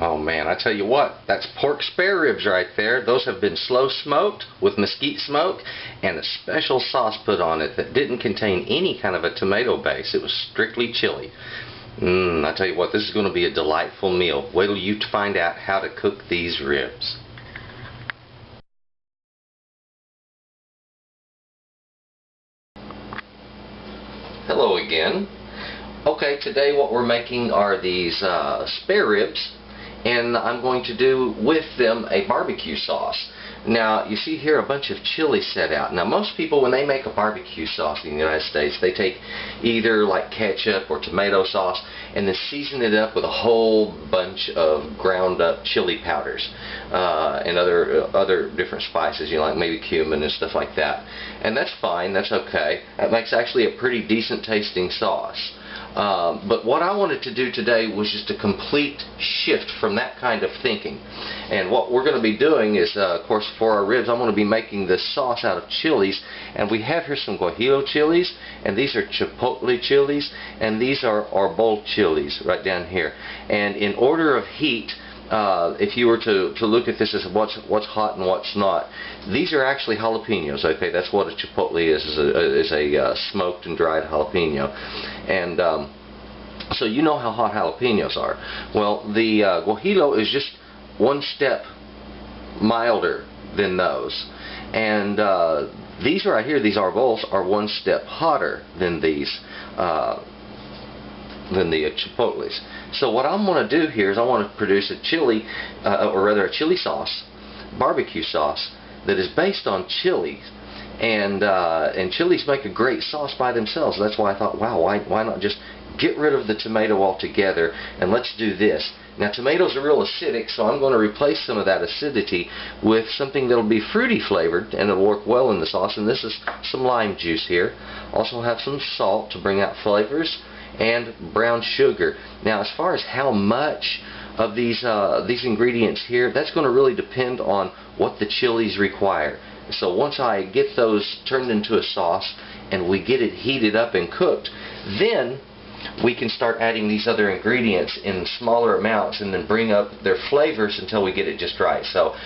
Oh man, I tell you what, that's pork spare ribs right there. Those have been slow smoked with mesquite smoke and a special sauce put on it that didn't contain any kind of a tomato base. It was strictly chili. I tell you what, this is going to be a delightful meal. Wait till you find out how to cook these ribs. Hello again. Okay, today what we're making are these spare ribs, and I'm going to do with them a barbecue sauce. Now, you see here a bunch of chili set out. Now, most people, when they make a barbecue sauce in the United States, they take either like ketchup or tomato sauce and then season it up with a whole bunch of ground up chili powders and other different spices, you know, like maybe cumin and stuff like that. And that's fine, that's okay. That makes actually a pretty decent tasting sauce. But what I wanted to do today was just a complete shift from that kind of thinking. And what we're going to be doing is, of course, for our ribs, I'm going to be making this sauce out of chilies. And we have here some guajillo chilies, and these are chipotle chilies, and these are arbol chilies right down here. And in order of heat, if you were to look at this as what's hot and what's not, these are actually jalapenos. Okay, that's what a chipotle is a smoked and dried jalapeno. And so you know how hot jalapenos are. Well, the guajillo is just one step milder than those. And these right here, these arbols, are one step hotter than these than the chipotles. So what I'm going to do here is I want to produce a chili, or rather a chili sauce, barbecue sauce, that is based on chilies. And chilies make a great sauce by themselves. That's why I thought, wow, why not just get rid of the tomato altogether and let's do this. Now, tomatoes are real acidic, so I'm going to replace some of that acidity with something that'll be fruity flavored and it'll work well in the sauce. And this is some lime juice here. Also have some salt to bring out flavors, and brown sugar. Now, as far as how much of these ingredients here, that's going to really depend on what the chilies require. So once I get those turned into a sauce and we get it heated up and cooked, then we can start adding these other ingredients in smaller amounts and then bring up their flavors until we get it just right. So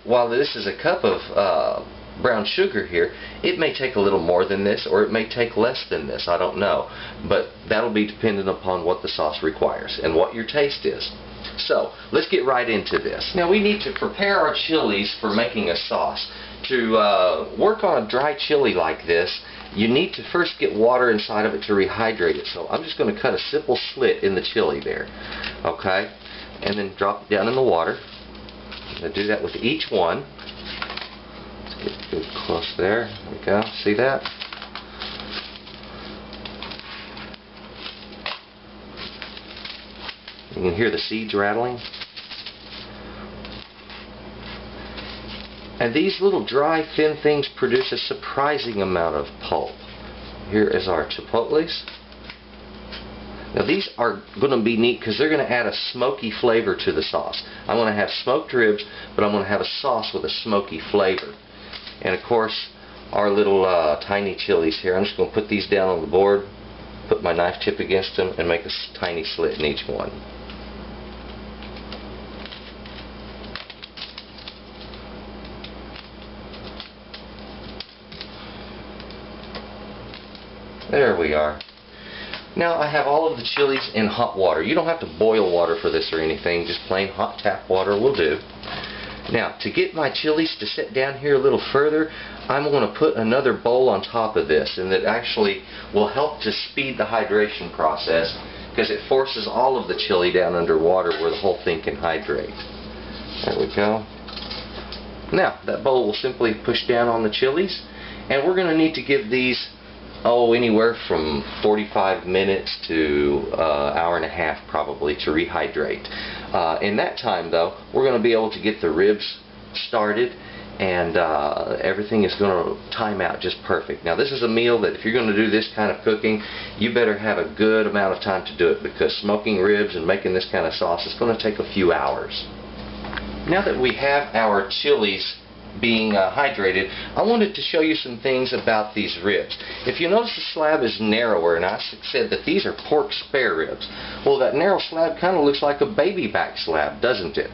while this is a cup of brown sugar here, it may take a little more than this, or it may take less than this, I don't know. But that'll be dependent upon what the sauce requires and what your taste is. So, let's get right into this. Now, we need to prepare our chilies for making a sauce. To work on a dry chili like this, you need to first get water inside of it to rehydrate it. So, I'm just going to cut a simple slit in the chili there. Okay? And then drop it down in the water. I'm going to do that with each one. Get close there. There we go. See that? You can hear the seeds rattling. And these little dry, thin things produce a surprising amount of pulp. Here is our chipotles. Now, these are going to be neat because they're going to add a smoky flavor to the sauce. I'm going to have smoked ribs, but I'm going to have a sauce with a smoky flavor. And of course, our little tiny chilies here. I'm just going to put these down on the board, put my knife tip against them, and make a tiny slit in each one. There we are. Now I have all of the chilies in hot water. You don't have to boil water for this or anything, just plain hot tap water will do. Now, to get my chilies to sit down here a little further, I'm going to put another bowl on top of this, and that actually will help to speed the hydration process because it forces all of the chili down under water where the whole thing can hydrate. There we go. Now, that bowl will simply push down on the chilies, and we're going to need to give these anywhere from 45 minutes to hour and a half probably to rehydrate. In that time, though, we're going to be able to get the ribs started, and everything is going to time out just perfect. Now, this is a meal that if you're going to do this kind of cooking, you better have a good amount of time to do it, because smoking ribs and making this kind of sauce is going to take a few hours. Now that we have our chilies being hydrated, I wanted to show you some things about these ribs. If you notice the slab is narrower, and I said that these are pork spare ribs. Well, that narrow slab kind of looks like a baby back slab, doesn't it?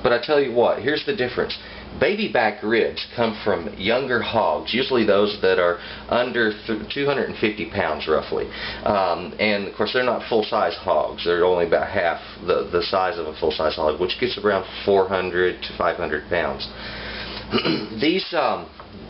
But I tell you what, here's the difference. Baby back ribs come from younger hogs, usually those that are under 250 pounds roughly. And of course they're not full-size hogs. They're only about half the size of a full-size hog, which gets around 400 to 500 pounds.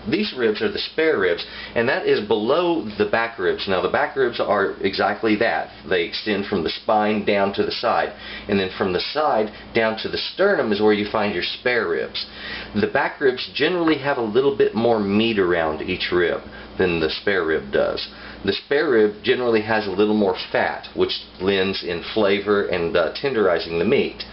These ribs are the spare ribs, and that is below the back ribs. Now the back ribs are exactly that. They extend from the spine down to the side, and then from the side down to the sternum is where you find your spare ribs. The back ribs generally have a little bit more meat around each rib than the spare rib does. The spare rib generally has a little more fat, which lends in flavor and tenderizing the meat.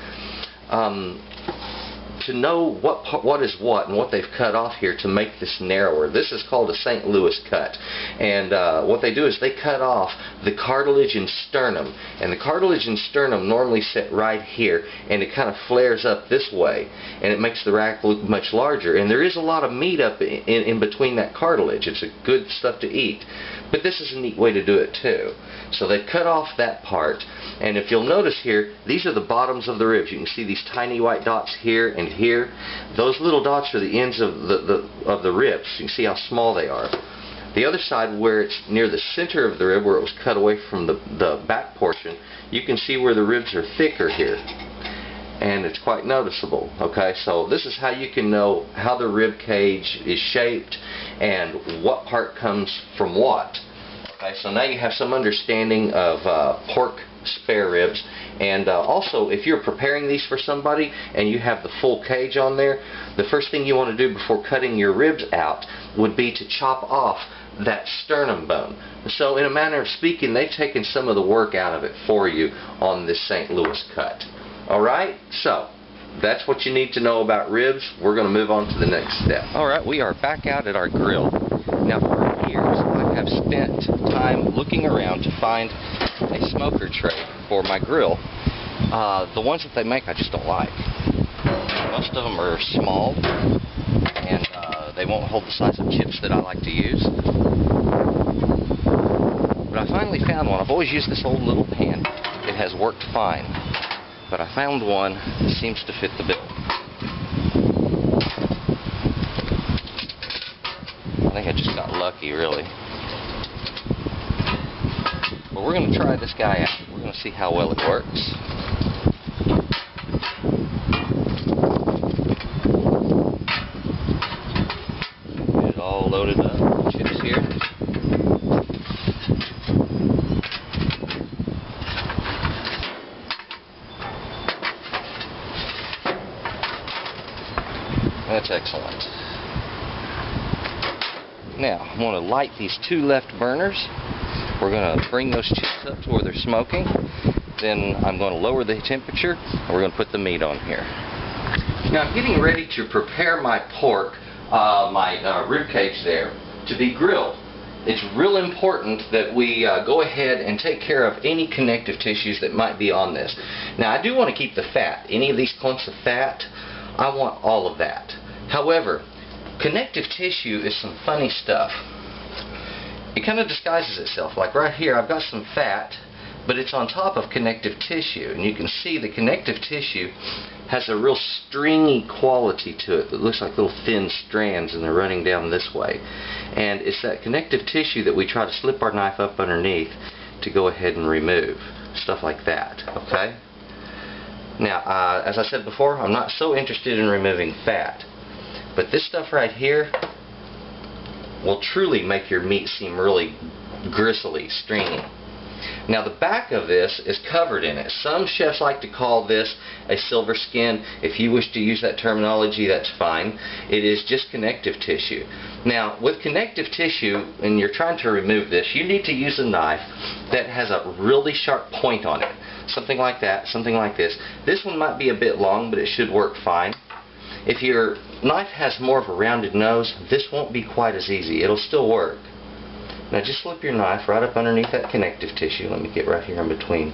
To know what is what and what they've cut off here to make this narrower. This is called a St. Louis cut, and what they do is they cut off the cartilage and sternum, and the cartilage and sternum normally sit right here, and it kind of flares up this way, and it makes the rack look much larger, and there is a lot of meat up in between that cartilage. It's a good stuff to eat, but this is a neat way to do it too. So they've cut off that part, and if you'll notice here, these are the bottoms of the ribs. You can see these tiny white dots here and here. Those little dots are the ends of the ribs. You can see how small they are. The other side, where it's near the center of the rib, where it was cut away from the back portion, you can see where the ribs are thicker here, and it's quite noticeable. Okay, so this is how you can know how the rib cage is shaped and what part comes from what. Okay, so now you have some understanding of pork spare ribs, and also if you're preparing these for somebody and you have the full cage on there, the first thing you want to do before cutting your ribs out would be to chop off that sternum bone. So in a manner of speaking, they've taken some of the work out of it for you on this St. Louis cut. Alright, so that's what you need to know about ribs. We're going to move on to the next step. Alright, we are back out at our grill. Now for years I have spent time looking around to find a smoker tray for my grill. The ones that they make I just don't like. Most of them are small, and they won't hold the size of chips that I like to use. But I finally found one. I've always used this old little pan. It has worked fine. But I found one that seems to fit the bill. I think I just got lucky, really. But we're going to try this guy out. We're going to see how well it works. Get it all loaded up. Chips here. That's excellent. Now, I'm going to light these two left burners. We're going to bring those chips up to where they're smoking. Then I'm going to lower the temperature, and we're going to put the meat on here. Now, I'm getting ready to prepare my pork, my rib cage there, to be grilled. It's real important that we go ahead and take care of any connective tissues that might be on this. Now, I do want to keep the fat. Any of these clumps of fat, I want all of that. However, connective tissue is some funny stuff. It kind of disguises itself. Like right here, I've got some fat, but it's on top of connective tissue. And you can see the connective tissue has a real stringy quality to it. It looks like little thin strands, and they're running down this way. And it's that connective tissue that we try to slip our knife up underneath to go ahead and remove. Stuff like that. Okay? Now, as I said before, I'm not so interested in removing fat. But this stuff right here will truly make your meat seem really gristly, stringy. Now the back of this is covered in it. Some chefs like to call this a silver skin. If you wish to use that terminology, that's fine. It is just connective tissue. Now with connective tissue, and you're trying to remove this, you need to use a knife that has a really sharp point on it. Something like that, something like this. This one might be a bit long, but it should work fine. If your knife has more of a rounded nose, this won't be quite as easy. It'll still work. Now just slip your knife right up underneath that connective tissue. Let me get right here in between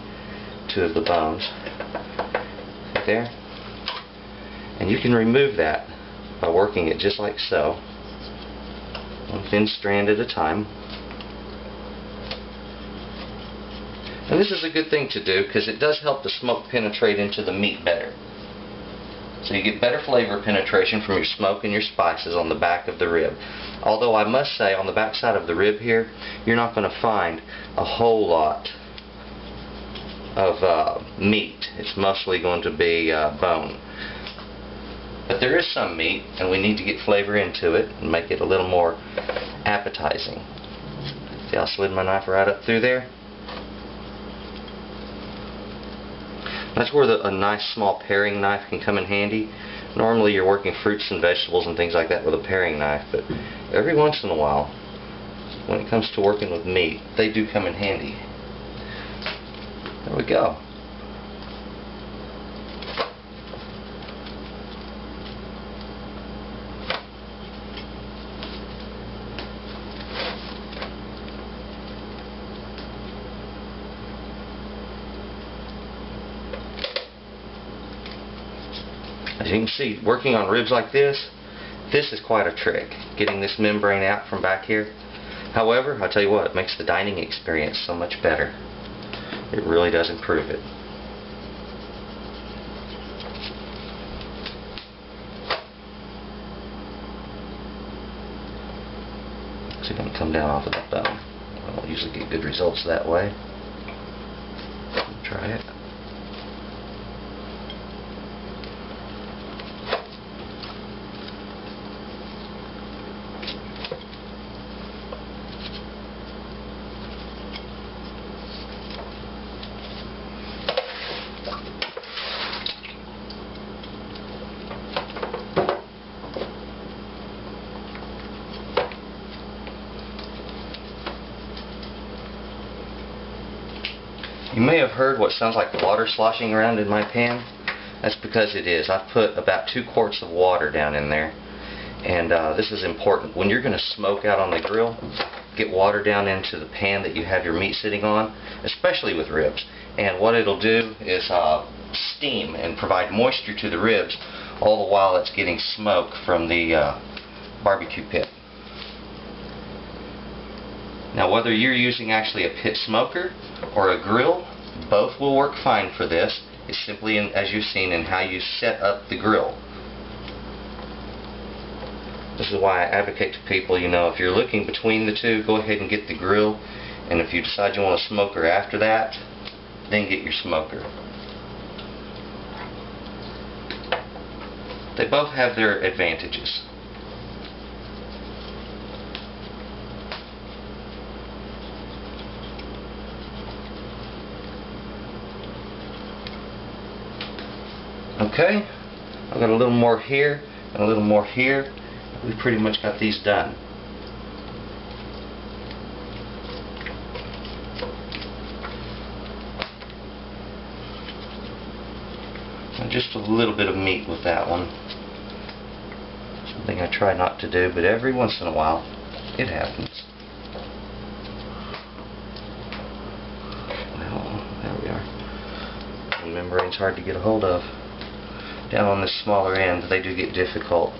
two of the bones. Right there. And you can remove that by working it just like so, one thin strand at a time. And this is a good thing to do because it does help the smoke penetrate into the meat better. So you get better flavor penetration from your smoke and your spices on the back of the rib. Although I must say, on the back side of the rib here, you're not going to find a whole lot of meat. It's mostly going to be bone. But there is some meat, and we need to get flavor into it and make it a little more appetizing. See how I slid my knife right up through there? That's where a nice small paring knife can come in handy. Normally you're working fruits and vegetables and things like that with a paring knife, but every once in a while, when it comes to working with meat, they do come in handy. There we go. As you can see, working on ribs like this is quite a trick, getting this membrane out from back here. However, I'll tell you what, it makes the dining experience so much better. It really does improve it. So it's going to come down off of the bone. I don't usually get good results that way. Try it. You may have heard what sounds like water sloshing around in my pan. That's because it is. I've put about 2 quarts of water down in there. And this is important. When you're going to smoke out on the grill, get water down into the pan that you have your meat sitting on, especially with ribs. And what it'll do is steam and provide moisture to the ribs, all the while it's getting smoke from the barbecue pit. Now, whether you're using actually a pit smoker or a grill, both will work fine for this. It's simply, as you've seen, in how you set up the grill. This is why I advocate to people, you know, if you're looking between the two, go ahead and get the grill. And if you decide you want a smoker after that, then get your smoker. They both have their advantages. Okay, I've got a little more here and a little more here. We've pretty much got these done. And just a little bit of meat with that one. Something I try not to do, but every once in a while it happens. Well, there we are. The membrane's hard to get a hold of. Down on this smaller end, they do get difficult.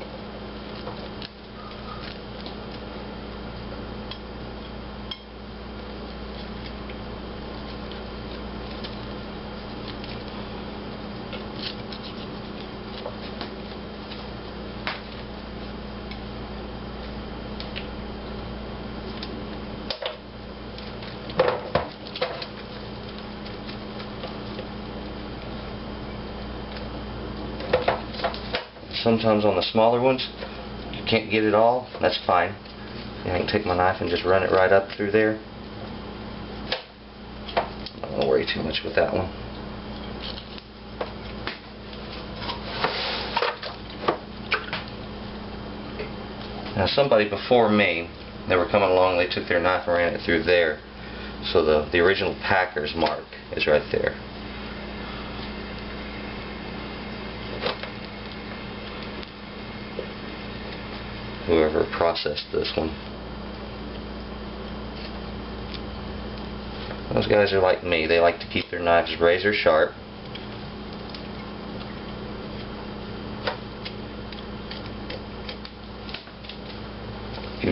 Sometimes on the smaller ones, you can't get it all. That's fine. I can take my knife and just run it right up through there. I don't want to worry too much with that one. Now, somebody before me, they were coming along, they took their knife and ran it through there. So the original packer's mark is right there. Whoever processed this one. Those guys are like me. They like to keep their knives razor sharp.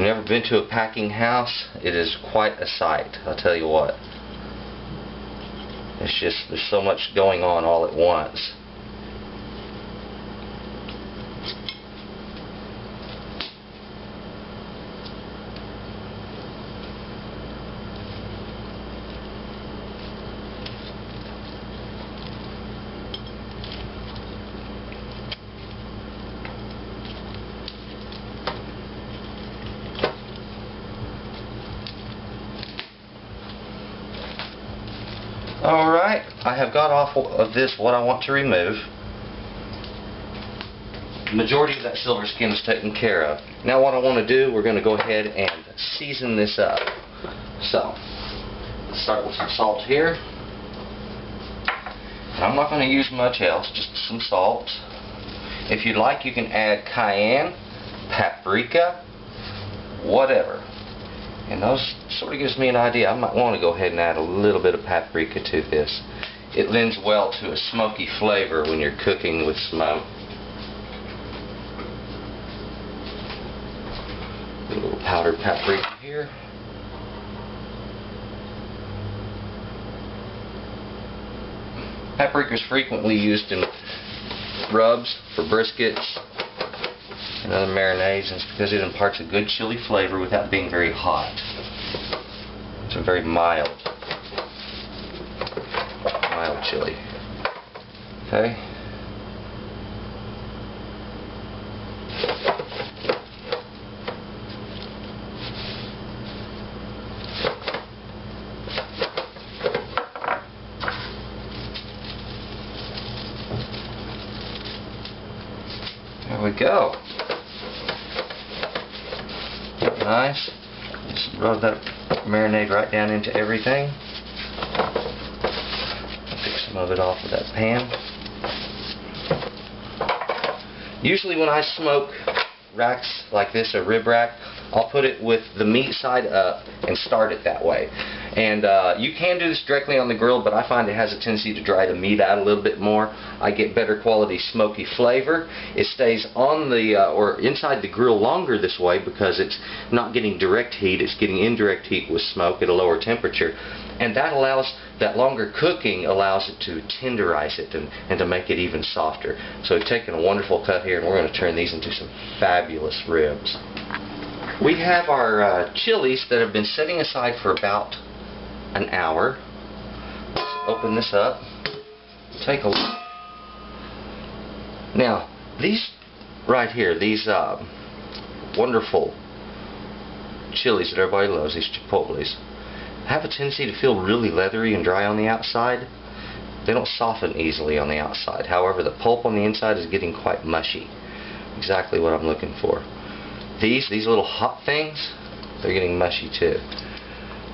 you've never been to a packing house, it is quite a sight, I'll tell you what. It's just, there's so much going on all at once. Alright, I have got off of this what I want to remove. The majority of that silver skin is taken care of. Now what I want to do, we're going to go ahead and season this up. So, let's start with some salt here. And I'm not going to use much else, just some salt. If you'd like, you can add cayenne, paprika, whatever. And those sort of gives me an idea. I might want to go ahead and add a little bit of paprika to this. It lends well to a smoky flavor when you're cooking with smoke. A little powdered paprika here. Paprika is frequently used in rubs for briskets and other marinades, and it's because it imparts a good chili flavor without being very hot. It's a very mild chili. Okay. There we go. Nice. Just rub that marinade right down into everything. Take some of it off of that pan. Usually when I smoke racks like this, a rib rack, I'll put it with the meat side up and start it that way. And you can do this directly on the grill, but I find it has a tendency to dry the meat out a little bit more. I get better quality smoky flavor. It stays on the or inside the grill longer this way because it's not getting direct heat, it's getting indirect heat with smoke at a lower temperature. And that allows, that longer cooking allows it to tenderize it and to make it even softer. So we've taken a wonderful cut here, and we're going to turn these into some fabulous ribs. We have our chilies that have been setting aside for about an hour. Let's open this up. Take a look. Now, these right here, these wonderful chilies that everybody loves, these chipotles, have a tendency to feel really leathery and dry on the outside. They don't soften easily on the outside. However, the pulp on the inside is getting quite mushy. Exactly what I'm looking for. These little hot things, they're getting mushy too.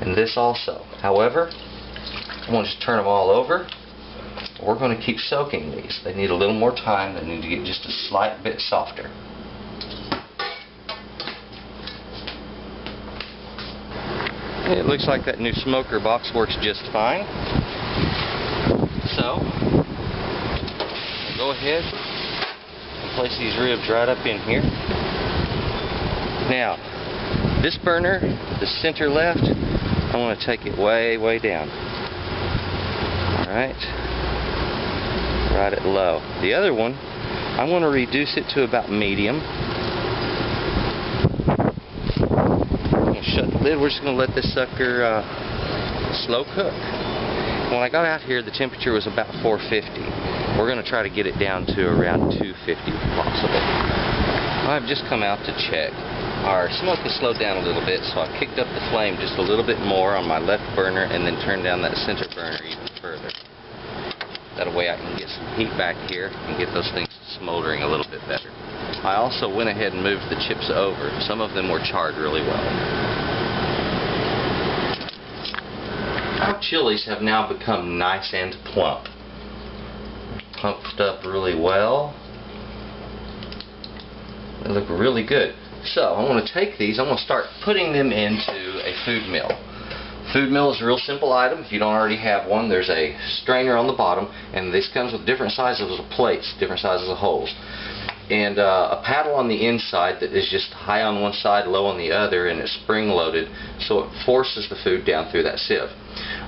And this also. However, I'm going to just turn them all over. We're going to keep soaking these. They need a little more time. They need to get just a slight bit softer. It looks like that new smoker box works just fine. So, go ahead and place these ribs right up in here. Now, this burner, the center left, I want to take it way, way down. Alright. Right at low. The other one, I want to reduce it to about medium. I'm going to shut the lid. We're just going to let this sucker slow cook. When I got out here, the temperature was about 450. We're going to try to get it down to around 250 if possible. I've just come out to check. Our smoke has slowed down a little bit, so I kicked up the flame just a little bit more on my left burner and then turned down that center burner even further. That way I can get some heat back here and get those things smoldering a little bit better. I also went ahead and moved the chips over. Some of them were charred really well. Our chilies have now become nice and plump. Pumped up really well. They look really good. So I want to take these, I'm going to start putting them into a food mill. Food mill is a real simple item. If you don't already have one, there's a strainer on the bottom, and this comes with different sizes of plates, different sizes of holes. and a paddle on the inside that is just high on one side, low on the other, and it's spring loaded, so it forces the food down through that sieve.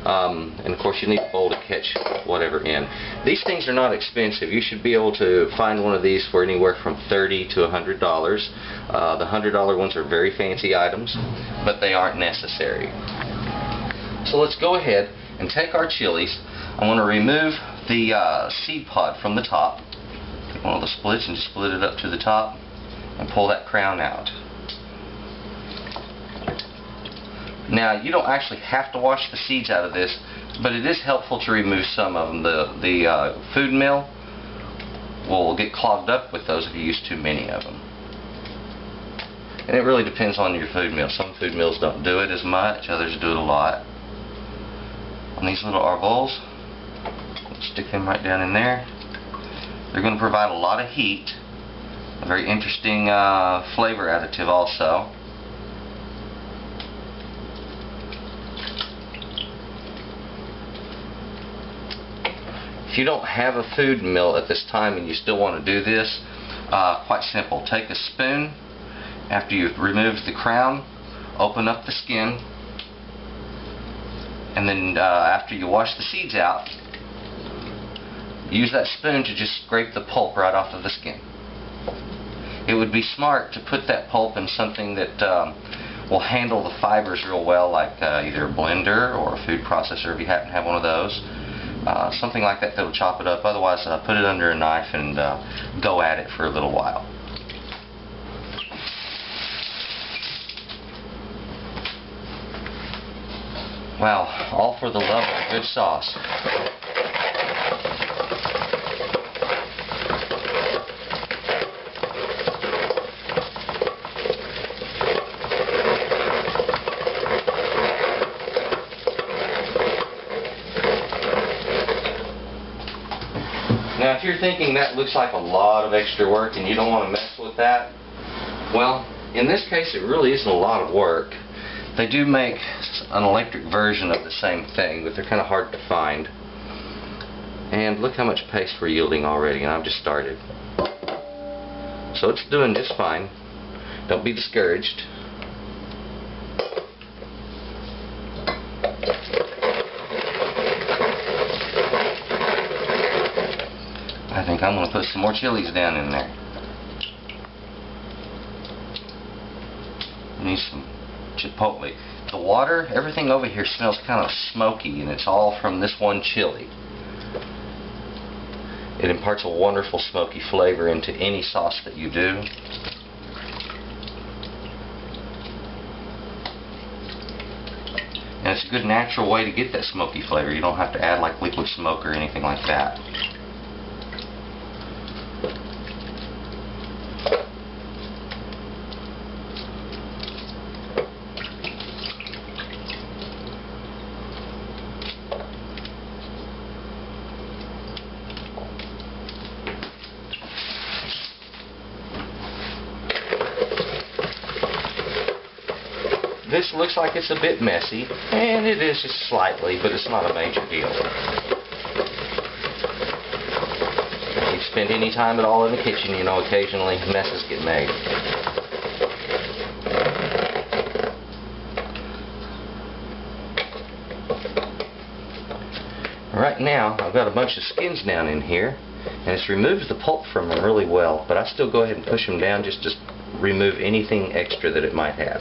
And of course you need a bowl to catch whatever in. These things are not expensive. You should be able to find one of these for anywhere from $30 to $100. The $100 ones are very fancy items, but they aren't necessary. So let's go ahead and take our chilies. I want to remove the seed pod from the top. Take one of the splits and just split it up to the top and pull that crown out. Now, you don't actually have to wash the seeds out of this, but it is helpful to remove some of them. The food mill will get clogged up with those if you use too many of them. And it really depends on your food mill. Some food mills don't do it as much, others do it a lot. On these little arboles, stick them right down in there. They're going to provide a lot of heat, a very interesting flavor additive also. If you don't have a food mill at this time and you still want to do this, quite simple. Take a spoon, after you've removed the crown, open up the skin, and then after you wash the seeds out, use that spoon to just scrape the pulp right off of the skin. It would be smart to put that pulp in something that will handle the fibers real well, like either a blender or a food processor if you happen to have one of those. Something like that will chop it up. Otherwise, put it under a knife and go at it for a little while. Wow, all for the love of a good sauce. Now, if you're thinking that looks like a lot of extra work and you don't want to mess with that, well, in this case it really isn't a lot of work. They do make an electric version of the same thing, but they're kind of hard to find. And look how much paste we're yielding already, and I've just started. So it's doing just fine. Don't be discouraged. I think I'm going to put some more chilies down in there. Need some chipotle. The water, everything over here smells kind of smoky, and it's all from this one chili. It imparts a wonderful smoky flavor into any sauce that you do. And it's a good natural way to get that smoky flavor. You don't have to add like liquid smoke or anything like that. This looks like it's a bit messy, and it is just slightly, but it's not a major deal. If you spend any time at all in the kitchen, you know occasionally messes get made. Right now, I've got a bunch of skins down in here, and it's removed the pulp from them really well, but I still go ahead and push them down just to remove anything extra that it might have.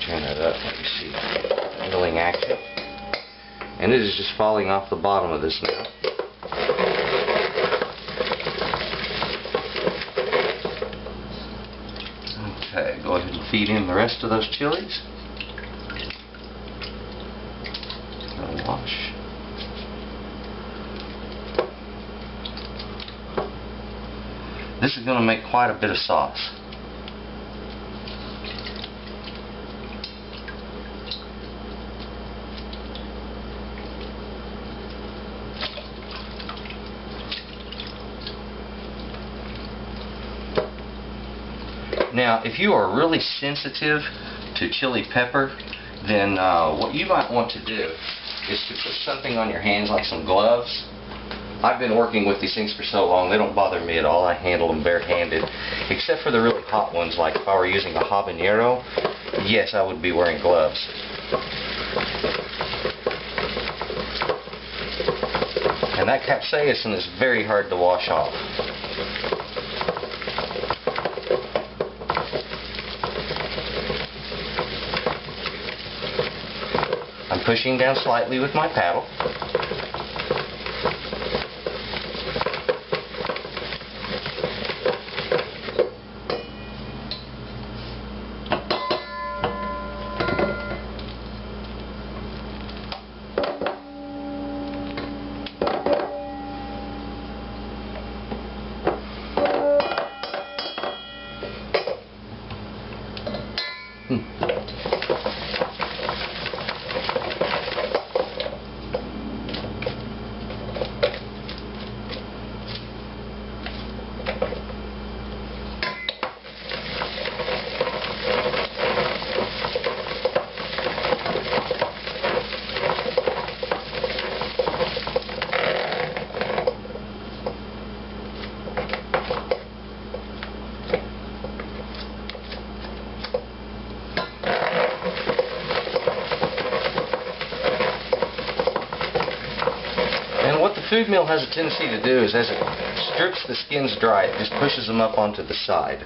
Turn that up, let me see. Handling action. And it is just falling off the bottom of this now. Okay, go ahead and feed in the rest of those chilies. Wash. This is going to make quite a bit of sauce. Now, if you are really sensitive to chili pepper, then what you might want to do is to put something on your hands, like some gloves. I've been working with these things for so long, they don't bother me at all. I handle them barehanded, except for the really hot ones, like if I were using a habanero, yes, I would be wearing gloves. And that capsaicin is very hard to wash off. I'm pushing down slightly with my paddle. Food mill has a tendency to do is, as it strips the skins dry, it just pushes them up onto the side.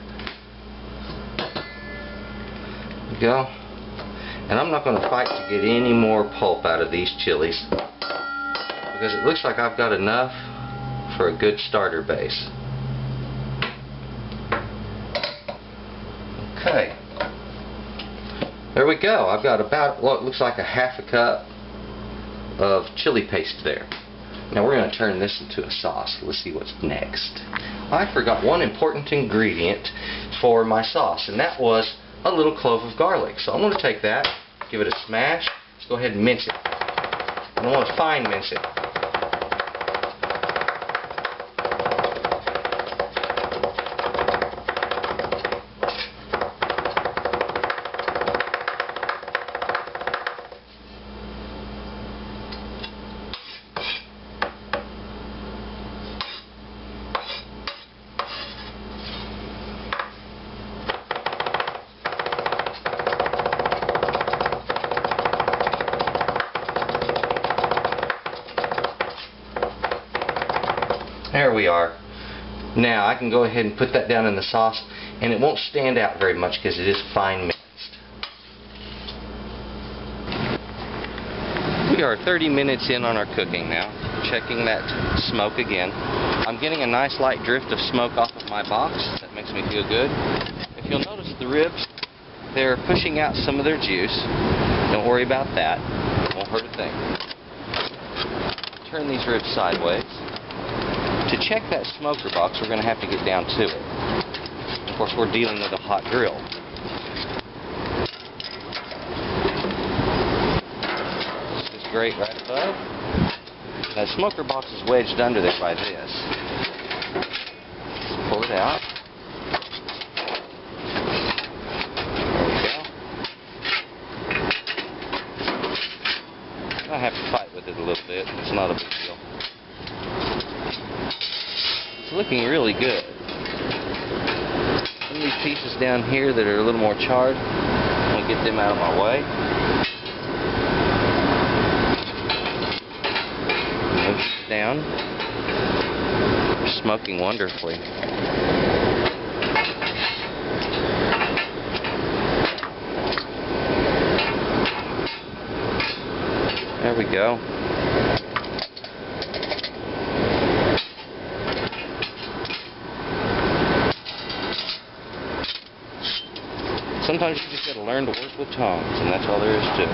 There you go. And I'm not going to fight to get any more pulp out of these chilies, because it looks like I've got enough for a good starter base. Okay. There we go. I've got about what looks like a half a cup of chili paste there. Now we're going to turn this into a sauce. Let's see what's next. I forgot one important ingredient for my sauce, and that was a little clove of garlic. So I'm going to take that, give it a smash. Let's go ahead and mince it. I don't want to fine mince it. There we are. Now I can go ahead and put that down in the sauce, and it won't stand out very much because it is fine minced. We are 30 minutes in on our cooking now. Checking that smoke again. I'm getting a nice light drift of smoke off of my box. That makes me feel good. If you'll notice the ribs, they're pushing out some of their juice. Don't worry about that. It won't hurt a thing. Turn these ribs sideways. To check that smoker box, we're going to have to get down to it. Of course, we're dealing with a hot grill. This is grate right above. That smoker box is wedged under there by this. Just pull it out. There we go. I have to fight with it a little bit. It's not a big deal. It's looking really good. Some of these pieces down here that are a little more charred, I'm going to get them out of my way. Move these down. They're smoking wonderfully. There we go. Sometimes you just got to learn to work with tongs, and that's all there is to it.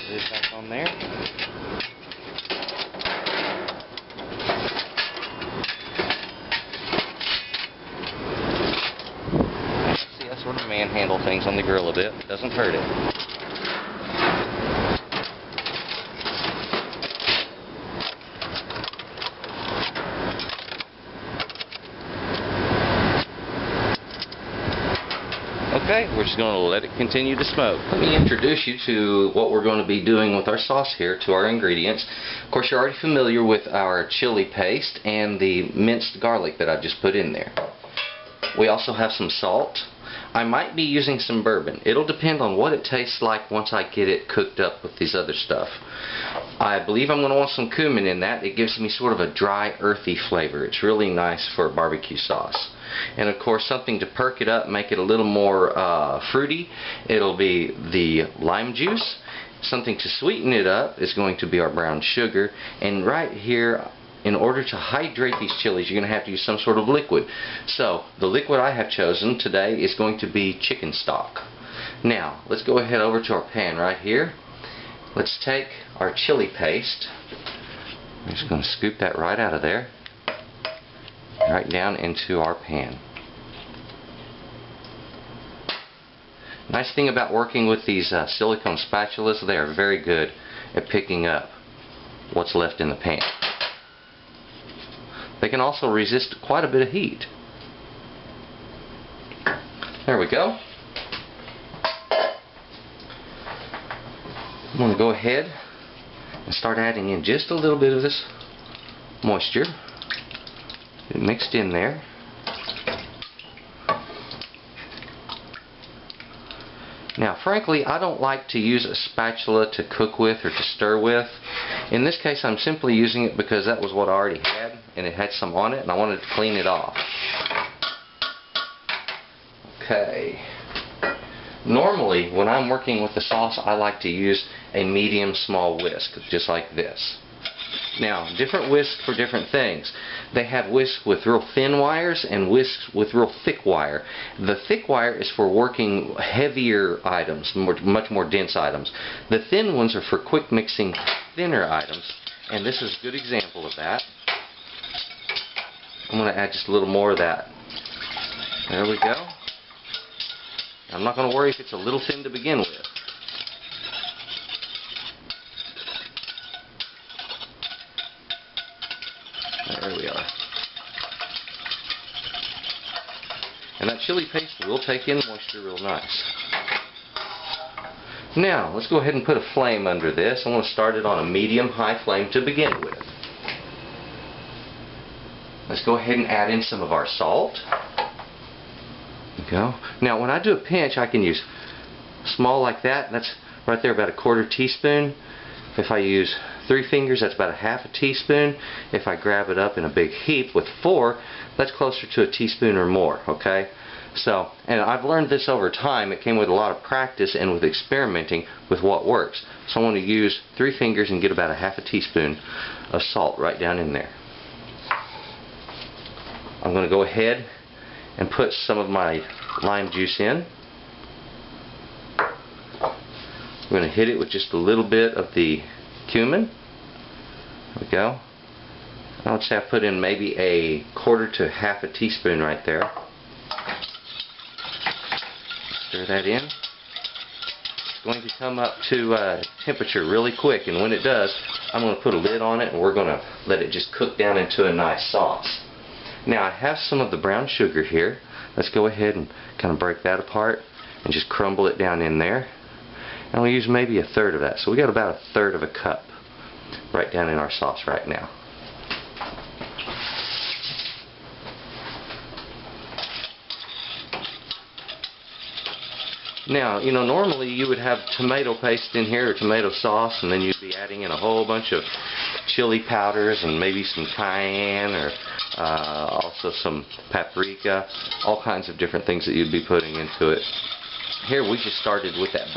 Put it back on there. See, I sort of manhandle things on the grill a bit. It doesn't hurt it. Okay, we're just going to let it continue to smoke. Let me introduce you to what we're going to be doing with our sauce here, to our ingredients. Of course, you're already familiar with our chili paste and the minced garlic that I just put in there. We also have some salt. I might be using some bourbon. It'll depend on what it tastes like once I get it cooked up with these other stuff. I believe I'm going to want some cumin in that. It gives me sort of a dry, earthy flavor. It's really nice for barbecue sauce. And of course, something to perk it up, make it a little more fruity. It'll be the lime juice. Something to sweeten it up is going to be our brown sugar. And right here, in order to hydrate these chilies, you're going to have to use some sort of liquid. So the liquid I have chosen today is going to be chicken stock. Now let's go ahead over to our pan right here. Let's take our chili paste. I'm just going to scoop that right out of there, right down into our pan. Nice thing about working with these silicone spatulas, they are very good at picking up what's left in the pan. They can also resist quite a bit of heat. There we go. I'm going to go ahead and start adding in just a little bit of this moisture. Get it mixed in there. Now, frankly, I don't like to use a spatula to cook with or to stir with. In this case, I'm simply using it because that was what I already had, and it had some on it, and I wanted to clean it off. Okay. Normally, when I'm working with the sauce, I like to use a medium small whisk, just like this. Now, different whisks for different things. They have whisks with real thin wires and whisks with real thick wire. The thick wire is for working heavier items, much more dense items. The thin ones are for quick mixing thinner items, and this is a good example of that. I'm going to add just a little more of that. There we go. I'm not going to worry if it's a little thin to begin with. There we are. And that chili paste will take in moisture real nice. Now, let's go ahead and put a flame under this. I want to start it on a medium-high flame to begin with. Let's go ahead and add in some of our salt. There we go. Now, when I do a pinch, I can use small like that. That's right there about a 1/4 teaspoon. If I use 3 fingers, that's about a 1/2 teaspoon. If I grab it up in a big heap with 4, that's closer to a teaspoon or more, okay? So, and I've learned this over time. It came with a lot of practice and with experimenting with what works. So I want to use 3 fingers and get about a 1/2 teaspoon of salt right down in there. I'm going to go ahead and put some of my lime juice in. I'm going to hit it with just a little bit of the cumin. There we go. I would say I put in maybe a 1/4 to 1/2 teaspoon right there. Stir that in. It's going to come up to temperature really quick, and when it does, I'm going to put a lid on it and we're going to let it just cook down into a nice sauce. Now, I have some of the brown sugar here. Let's go ahead and kind of break that apart and just crumble it down in there. And we'll use maybe a 1/3 of that. So we got about a 1/3 of a cup right down in our sauce right now. Now, you know, normally you would have tomato paste in here or tomato sauce, and then you'd be adding in a whole bunch of chili powders and maybe some cayenne or also some paprika, all kinds of different things that you'd be putting into it. Here we just started with that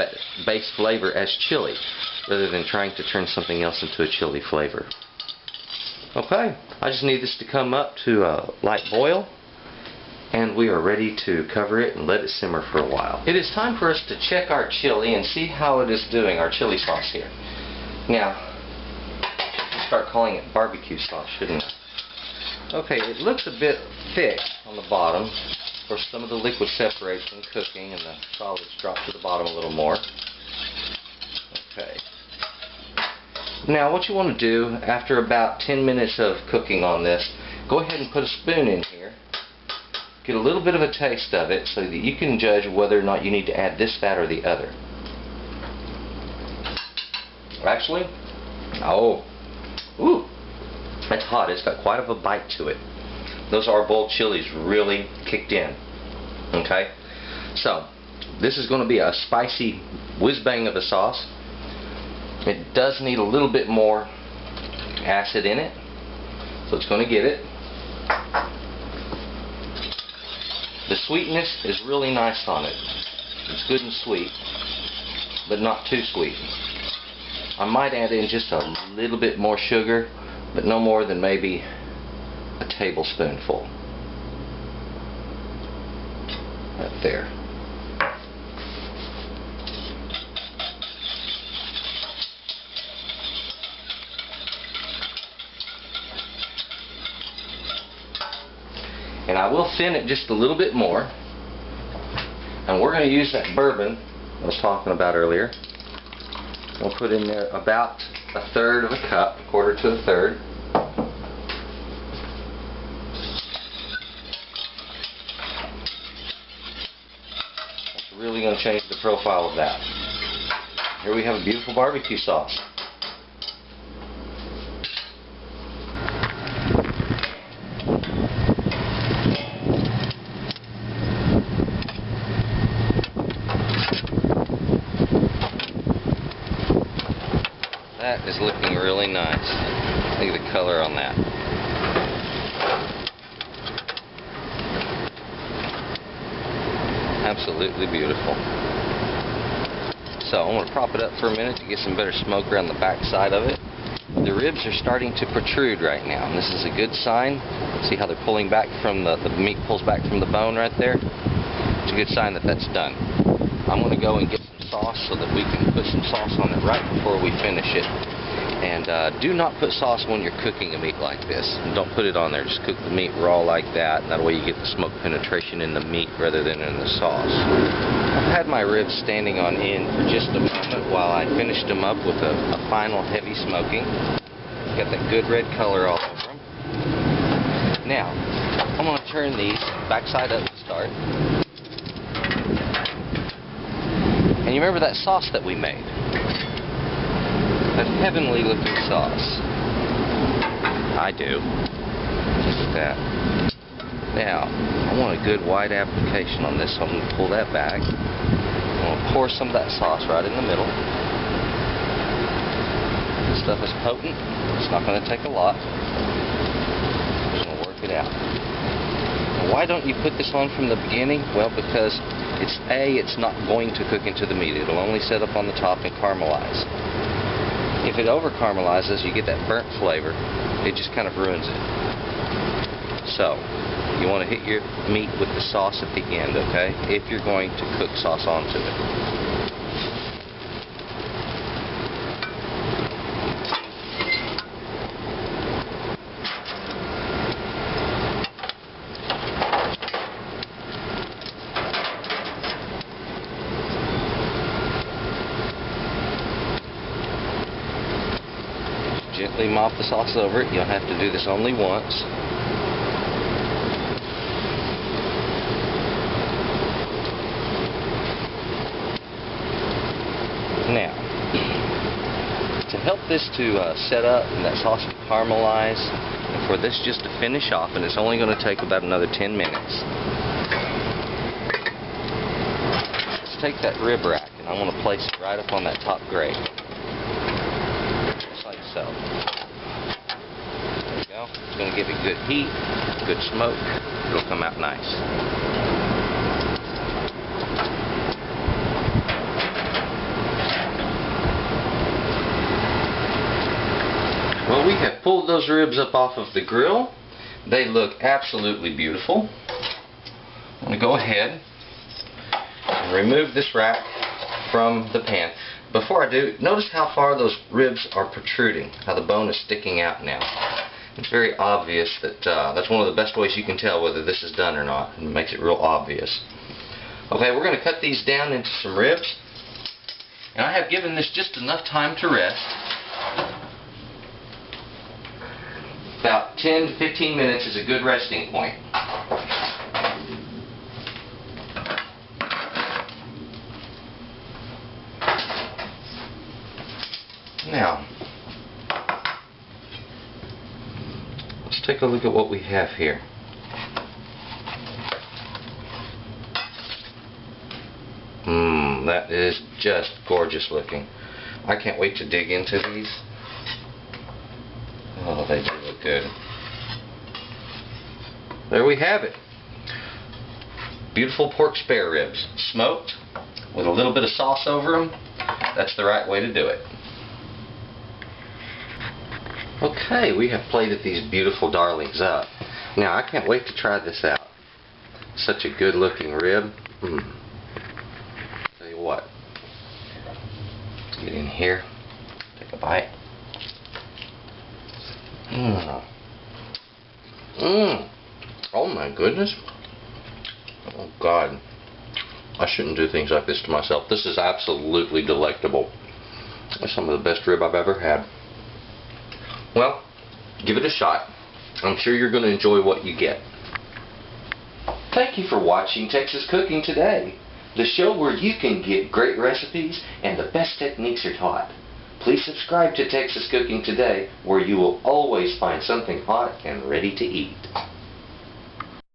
base flavor as chili, rather than trying to turn something else into a chili flavor. Okay, I just need this to come up to a light boil, and we are ready to cover it and let it simmer for a while. It is time for us to check our chili and see how it is doing, our chili sauce here. Now, I'll start calling it barbecue sauce, shouldn't I? Okay, it looks a bit thick on the bottom. Of course, some of the liquid separates when cooking and the solids drop to the bottom a little more. Okay. Now, what you want to do after about 10 minutes of cooking on this, go ahead and put a spoon in here get a little bit of a taste of it so that you can judge whether or not you need to add this fat or the other. Actually, oh, ooh, that's hot. It's got quite of a bite to it. Those arbol chilies really kicked in. Okay, so this is going to be a spicy whiz-bang of a sauce. It does need a little bit more acid in it, so it's going to get it. The sweetness is really nice on it. It's good and sweet, but not too sweet. I might add in just a little bit more sugar, but no more than maybe a tablespoonful. Right there. And I will thin it just a little bit more. And we're going to use that bourbon I was talking about earlier. We'll put in there about 1/3 of a cup, 1/4 to 1/3. That's really going to change the profile of that. Here we have a beautiful barbecue sauce. That is looking really nice. Look at the color on that. Absolutely beautiful. So I'm going to prop it up for a minute to get some better smoke around the back side of it. The ribs are starting to protrude right now, and this is a good sign. See how they're pulling back from the meat pulls back from the bone right there? It's a good sign that that's done. I'm going to go and get sauce so that we can put some sauce on it right before we finish it. And do not put sauce when you're cooking a meat like this. Don't put it on there. Just cook the meat raw like that. And that way you get the smoke penetration in the meat rather than in the sauce. I've had my ribs standing on end for just a moment while I finished them up with a final heavy smoking. Got that good red color all over them. Now, I'm going to turn these backside up to start. And you remember that sauce that we made? That heavenly looking sauce. I do. Look at that. Now, I want a good wide application on this, so I'm going to pull that back. I'm going to pour some of that sauce right in the middle. This stuff is potent. It's not going to take a lot. I'm just going to work it out. Now, why don't you put this on from the beginning? Well, because it's not going to cook into the meat. It'll only set up on the top and caramelize. If it over caramelizes, you get that burnt flavor. It just kind of ruins it. So, you want to hit your meat with the sauce at the end, okay? If you're going to cook sauce onto it. Gently mop the sauce over it. You'll have to do this only once. Now, to help this to set up and that sauce to caramelize, and for this just to finish off, and it's only going to take about another 10 minutes. Let's take that rib rack, and I want to place it right up on that top grate. So, there we go. It's going to give it good heat, good smoke. It'll come out nice. Well, we have pulled those ribs up off of the grill. They look absolutely beautiful. I'm going to go ahead and remove this rack from the pan. Before I do, notice how far those ribs are protruding, how the bone is sticking out now. It's very obvious that that's one of the best ways you can tell whether this is done or not. It makes it real obvious. Okay, we're going to cut these down into some ribs. And I have given this just enough time to rest. About 10 to 15 minutes is a good resting point. take a look at what we have here. That is just gorgeous looking. I can't wait to dig into these. Oh, they do look good. There we have it. Beautiful pork spare ribs, smoked with a little bit of sauce over them. That's the right way to do it. Okay, we have plated these beautiful darlings up. Now I can't wait to try this out. Such a good looking rib. Tell you what. Get in here. Take a bite. Oh my goodness. Oh God. I shouldn't do things like this to myself. This is absolutely delectable. It's some of the best rib I've ever had. Well, give it a shot. I'm sure you're going to enjoy what you get. Thank you for watching Texas Cooking Today, the show where you can get great recipes and the best techniques are taught. Please subscribe to Texas Cooking Today, where you will always find something hot and ready to eat.